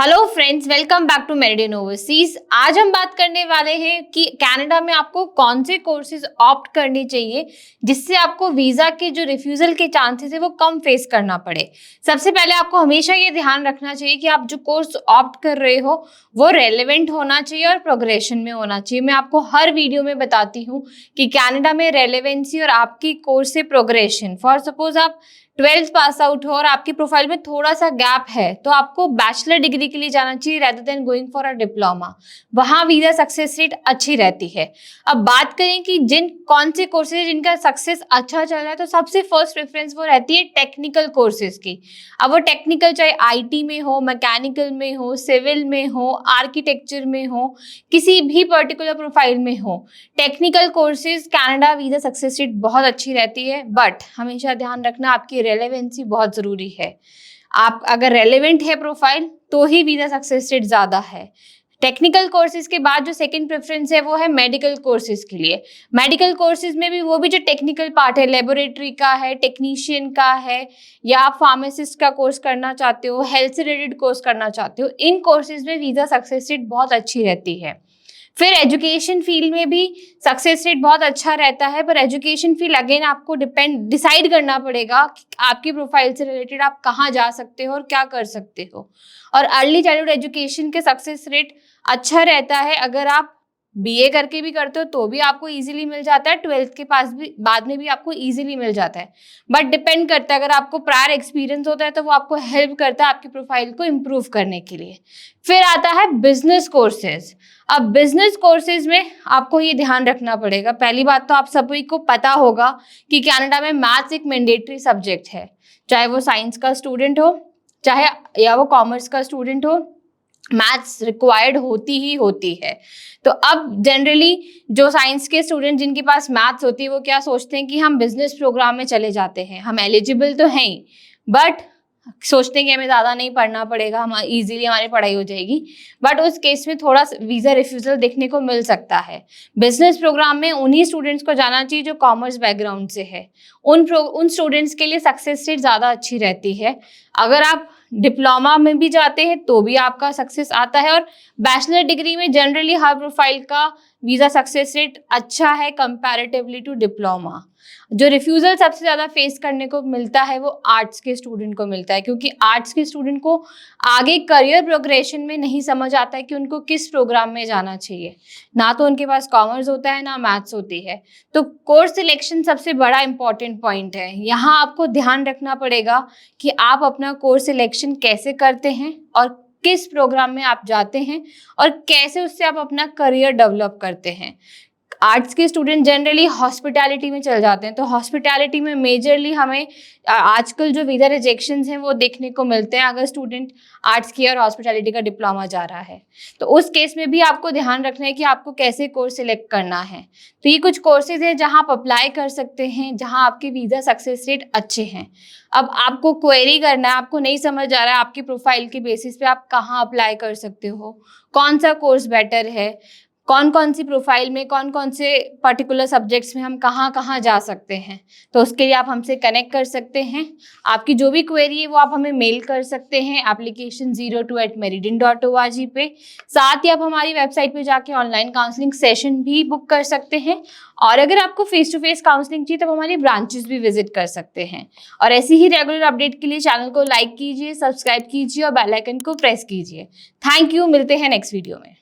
Hello friends, welcome back to Meridian Overseas. आज हम बात करने वाले हैं कि कनाडा में आपको कौन से कोर्सेज ऑप्ट करने चाहिए जिससे आपको वीजा के जो रिफ्यूजल के चांसेस है वो कम फेस करना पड़े। सबसे पहले आपको हमेशा ये ध्यान रखना चाहिए कि आप जो कोर्स ऑप्ट कर रहे हो वो रेलेवेंट होना चाहिए और प्रोग्रेशन में होना चाहिए। मैं आपको हर वीडियो में बताती हूँ कि कनाडा में रेलेवेंसी और आपकी कोर्स से प्रोग्रेशन, फॉर सपोज आप 12th पास आउट हो और आपकी प्रोफाइल में थोड़ा सा गैप है तो आपको बैचलर डिग्री के लिए जाना चाहिए rather than going for a diploma. वहां वीजा सक्सेस रेट अच्छी रहती है। अब बात करें कि कौन से कोर्सेज जिनका सक्सेस अच्छा चल रहा है, तो सबसे फर्स्ट प्रेफरेंस वो रहती है टेक्निकल कोर्सेज की। अब वो टेक्निकल चाहे आईटी में हो, मैकेनिकल में हो, सिविल में हो, आर्किटेक्चर में हो, किसी भी पर्टिकुलर प्रोफाइल में हो, technical courses Canada visa success rate बहुत अच्छी रहती है। बट हमेशा ध्यान रखना आपकी रेलेवेंसी बहुत जरूरी है। आप अगर रेलेवेंट है प्रोफाइल तो ही वीजा सक्सेस रेट ज्यादा है। टेक्निकल कोर्सेज के बाद जो सेकंड प्रेफरेंस है वो है मेडिकल कोर्सेज के लिए। मेडिकल कोर्सेज में भी वो भी जो टेक्निकल पार्ट है, लेबोरेटरी का है, टेक्नीशियन का है, या आप फार्मासिस्ट का कोर्स करना चाहते हो, हेल्थ से रिलेटेड कोर्स करना चाहते हो, इन कोर्सेज में वीजा सक्सेस रेट बहुत अच्छी रहती है। फिर एजुकेशन फील्ड में भी सक्सेस रेट बहुत अच्छा रहता है, पर एजुकेशन फील्ड अगेन आपको डिसाइड करना पड़ेगा कि आपकी प्रोफाइल से रिलेटेड आप कहाँ जा सकते हो और क्या कर सकते हो। और अर्ली चाइल्डहुड एजुकेशन के सक्सेस रेट अच्छा रहता है। अगर आप बीए करके भी करते हो तो भी आपको इजीली मिल जाता है, 12th के पास भी बाद में भी आपको इजीली मिल जाता है। बट डिपेंड करता है, अगर आपको प्रायर एक्सपीरियंस होता है तो वो आपको हेल्प करता है आपकी प्रोफाइल को इम्प्रूव करने के लिए। फिर आता है बिजनेस कोर्सेज। अब बिजनेस कोर्सेज में आपको ये ध्यान रखना पड़ेगा, पहली बात तो आप सभी को पता होगा कि कनाडा में मैथ्स एक मैंडेटरी सब्जेक्ट है, चाहे वो साइंस का स्टूडेंट हो चाहे या वो कॉमर्स का स्टूडेंट हो, मैथ्स रिक्वायर्ड होती ही होती है। तो अब जनरली जो साइंस के स्टूडेंट जिनके पास मैथ्स होती है वो क्या सोचते हैं कि हम बिजनेस प्रोग्राम में चले जाते हैं, हम एलिजिबल तो हैं ही, बट सोचते हैं कि हमें ज़्यादा नहीं पढ़ना पड़ेगा, हम इजीली हमारी पढ़ाई हो जाएगी। बट उस केस में थोड़ा वीज़ा रिफ्यूज़ल देखने को मिल सकता है। बिजनेस प्रोग्राम में उन्हीं स्टूडेंट्स को जाना चाहिए जो कॉमर्स बैकग्राउंड से है। उन स्टूडेंट्स के लिए सक्सेस रेट ज़्यादा अच्छी रहती है। अगर आप डिप्लोमा में भी जाते हैं तो भी आपका सक्सेस आता है, और बैचलर डिग्री में जनरली हर प्रोफाइल का वीज़ा सक्सेस रेट अच्छा है कंपैरेटिवली टू डिप्लोमा। जो रिफ्यूजल सबसे ज़्यादा फेस करने को मिलता है वो आर्ट्स के स्टूडेंट को मिलता है, क्योंकि आर्ट्स के स्टूडेंट को आगे करियर प्रोग्रेशन में नहीं समझ आता है कि उनको किस प्रोग्राम में जाना चाहिए। ना तो उनके पास कॉमर्स होता है ना मैथ्स होती है। तो कोर्स सिलेक्शन सबसे बड़ा इंपॉर्टेंट पॉइंट है। यहाँ आपको ध्यान रखना पड़ेगा कि आप अपना कोर्स सिलेक्शन कैसे करते हैं और किस प्रोग्राम में आप जाते हैं और कैसे उससे आप अपना करियर डेवलप करते हैं। आर्ट्स के स्टूडेंट जनरली हॉस्पिटैलिटी में चल जाते हैं, तो हॉस्पिटैलिटी में मेजरली हमें आजकल जो वीज़ा रिजेक्शंस हैं वो देखने को मिलते हैं अगर स्टूडेंट आर्ट्स की और हॉस्पिटैलिटी का डिप्लोमा जा रहा है। तो उस केस में भी आपको ध्यान रखना है कि आपको कैसे कोर्स सिलेक्ट करना है। तो ये कुछ कोर्सेज हैं जहाँ आप अप्लाई कर सकते हैं, जहाँ आपके वीज़ा सक्सेस रेट अच्छे हैं। अब आपको क्वेरी करना है, आपको नहीं समझ आ रहा है आपकी प्रोफाइल के बेसिस पे आप कहाँ अप्लाई कर सकते हो, कौन सा कोर्स बेटर है, कौन कौन सी प्रोफाइल में कौन कौन से पर्टिकुलर सब्जेक्ट्स में हम कहाँ कहाँ जा सकते हैं, तो उसके लिए आप हमसे कनेक्ट कर सकते हैं। आपकी जो भी क्वेरी है वो आप हमें मेल कर सकते हैं एप्लीकेशन 02@meridian.org पे। साथ ही आप हमारी वेबसाइट पे जाके ऑनलाइन काउंसलिंग सेशन भी बुक कर सकते हैं, और अगर आपको फेस टू फेस काउंसलिंग चाहिए तो हमारी ब्रांचेस भी विजिट कर सकते हैं। और ऐसी ही रेगुलर अपडेट के लिए चैनल को लाइक कीजिए, सब्सक्राइब कीजिए और बेल आइकन को प्रेस कीजिए। थैंक यू, मिलते हैं नेक्स्ट वीडियो में।